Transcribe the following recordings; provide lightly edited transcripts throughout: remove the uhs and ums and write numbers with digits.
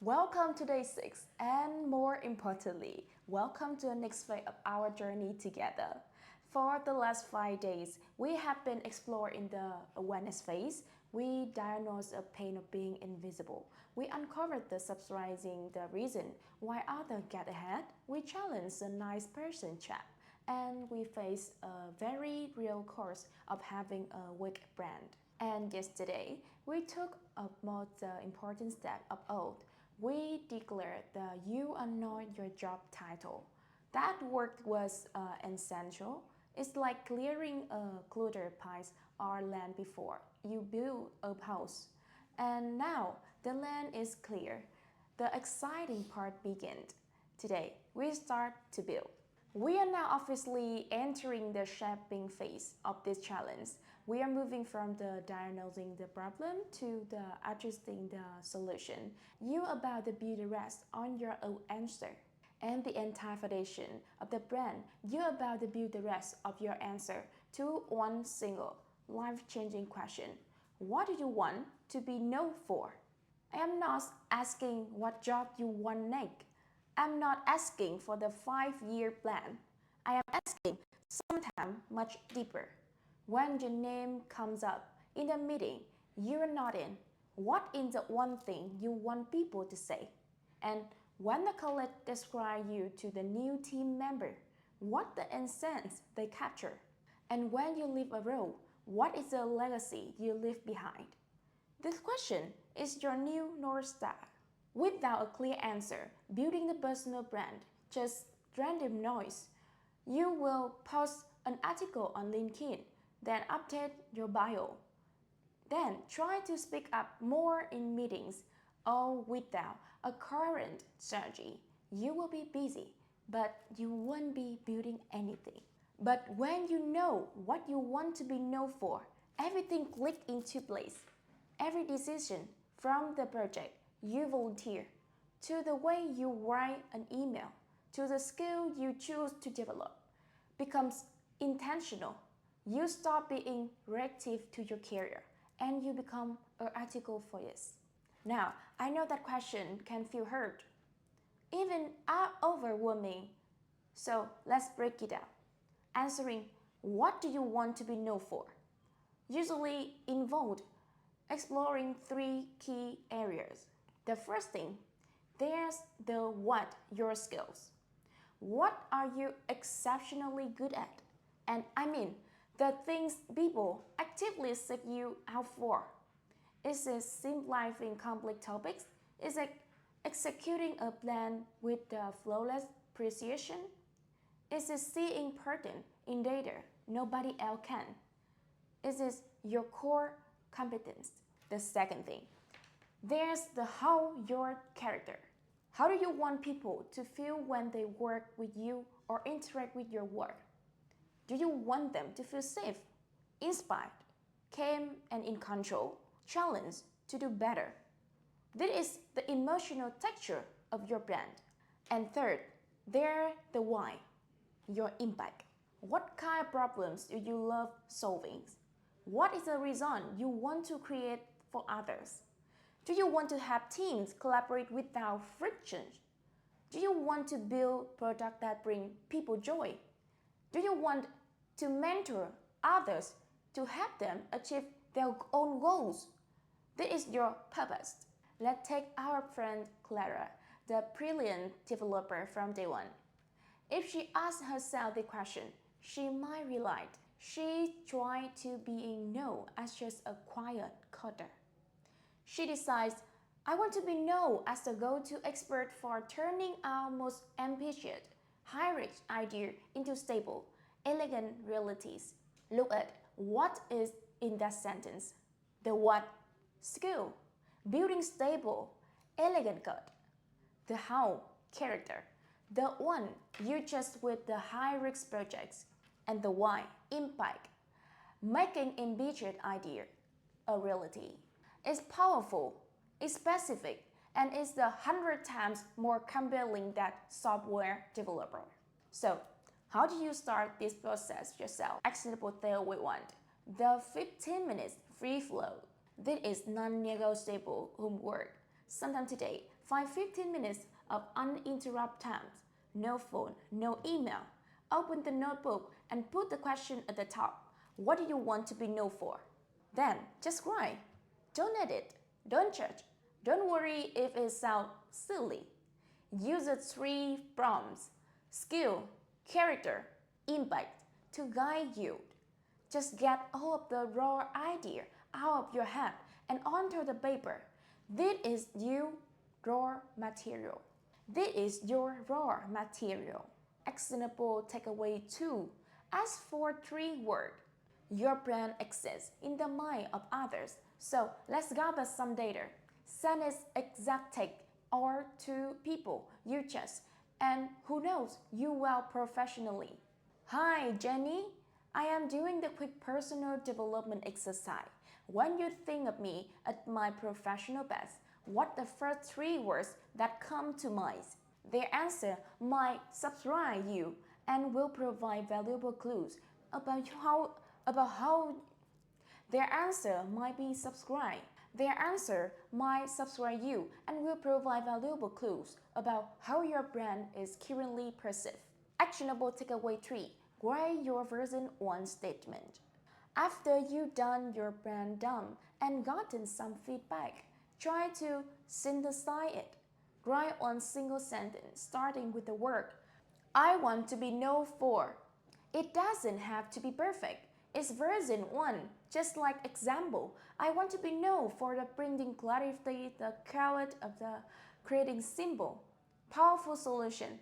Welcome to day 6, and more importantly, welcome to the next phase of our journey together. For the last 5 days, we have been exploring the awareness phase. We diagnosed the pain of being invisible. We uncovered the surprising the reason why others get ahead. We challenged the nice person trap, and we faced a very real course of having a weak brand. And yesterday, we took a most important step of oath. We declared that you are not your job title. That work was essential. It's like clearing a clutter piles or land before you build a house. And now the land is clear. The exciting part begins. Today, we start to build. We are now officially entering the shaping phase of this challenge. We are moving from the diagnosing the problem to the adjusting the solution. You are about to build the rest on your own answer. And the entire foundation of the brand, you're about to build the rest of your answer to one single life-changing question. What do you want to be known for? I am not asking what job you want next. I'm not asking for the 5-year plan. I am asking something much deeper. When your name comes up in a meeting, you're nodding. What is the one thing you want people to say? And when the colleague describes you to the new team member, what the essence they capture? And when you leave a role, what is the legacy you leave behind? This question is your new North Star. Without a clear answer, building the personal brand, just random noise. You will post an article on LinkedIn, then update your bio. Then try to speak up more in meetings, or without a current strategy. You will be busy, but you won't be building anything. But when you know what you want to be known for, everything clicks into place. Every decision, from the project you volunteer, to the way you write an email, to the skill you choose to develop, becomes intentional. You stop being reactive to your career, and you become an article for this. Now, I know that question can feel hurt, even overwhelming. So let's break it down. Answering, what do you want to be known for? Usually involved exploring 3 key areas. The first thing, there's the what, your skills. What are you exceptionally good at? And I mean, the things people actively seek you out for. Is it simplifying complex topics? Is it executing a plan with the flawless precision? Is it seeing pattern in data nobody else can? Is it your core competence? The second thing, there's the how, your character. How do you want people to feel when they work with you or interact with your work? Do you want them to feel safe, inspired, calm and in control, challenged to do better? This is the emotional texture of your brand. And third, there's the why, your impact. What kind of problems do you love solving? What is the reason you want to create for others? Do you want to have teams collaborate without friction? Do you want to build products that bring people joy? Do you want to mentor others to help them achieve their own goals? This is your purpose. Let's take our friend Clara, the brilliant developer from day one. If she asks herself the question, she might realize she tried to be known as just a quiet coder. She decides, I want to be known as the go-to expert for turning our most ambitious, high-risk idea into stable, elegant realities. Look at what is in that sentence. The what? Skill. Building stable, elegant code. The how? Character. The one you just with the high-risk projects. And the why? Impact. Making ambitious idea a reality. It's powerful, it's specific, and it's 100 times more compelling than software developer. So, how do you start this process yourself? Actionable thing we want. The 15 minutes free flow. This is non-negotiable homework. Sometime today, 15 minutes of uninterrupted time. No phone, no email. Open the notebook and put the question at the top. What do you want to be known for? Then just write. Don't edit. Don't judge. Don't worry if it sounds silly. Use the 3 prompts: skill, character, impact to guide you. Just get all of the raw idea out of your head and onto the paper. This is your raw material. This is your raw material. Actionable takeaway 2. Ask for 3 words. Your brand exists in the mind of others, so let's gather some data. Send it exactly or to people you trust and who knows you well professionally. Hi Jenny, I am doing the quick personal development exercise. When you think of me at my professional best, what the first 3 words that come to mind? Their answer might surprise you and will provide valuable clues about how their answer might be subscribe. Their answer might subscribe you and will provide valuable clues about how your brand is currently perceived. Actionable takeaway 3. Write your version 1 statement. After you've done your brand dump and gotten some feedback, try to synthesize it. Write one single sentence starting with the word I want to be known for. It doesn't have to be perfect. It's version 1, just like example. I want to be known for the bringing clarity, the quality of the creating symbol. Powerful solution.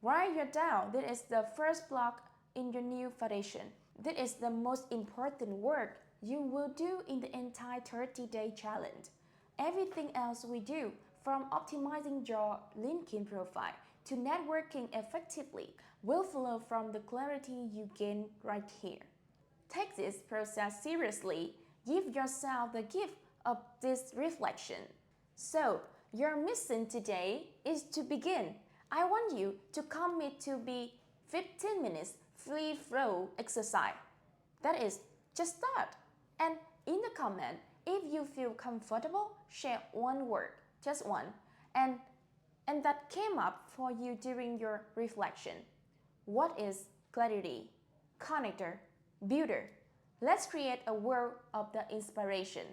Write it down. This is the first block in your new foundation. This is the most important work you will do in the entire 30-day challenge. Everything else we do, from optimizing your LinkedIn profile to networking effectively, will flow from the clarity you gain right here. Take this process seriously. Give yourself the gift of this reflection. So, your mission today is to begin. I want you to commit to be 15 minutes free flow exercise. That is, just start. And in the comment, if you feel comfortable, share 1 word, just 1, and that came up for you during your reflection. What is clarity, connector, builder? Let's create a world of the inspiration.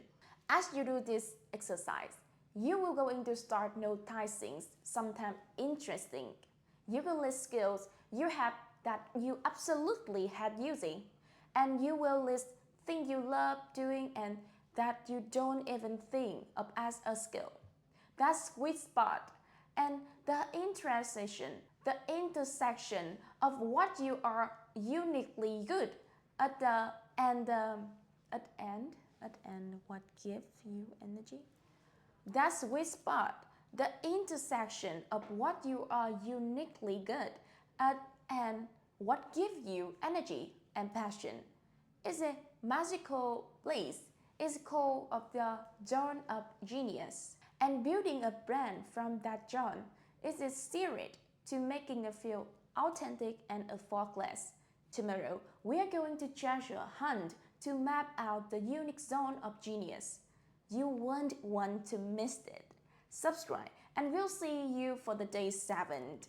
As you do this exercise, you will going to start noticing something interesting. You will list skills you have that you absolutely hate using, and you will list things you love doing and that you don't even think of as a skill. That sweet spot and the intersection of what you are uniquely good at the end, what gives you energy? That sweet spot, the intersection of what you are uniquely good at and what gives you energy and passion, is a magical place. It's called of the zone of genius. And building a brand from that zone is a secret to making it feel authentic and effortless. Tomorrow, we are going to treasure hunt to map out the unique zone of genius. You won't want to miss it. Subscribe and we'll see you for the day 7.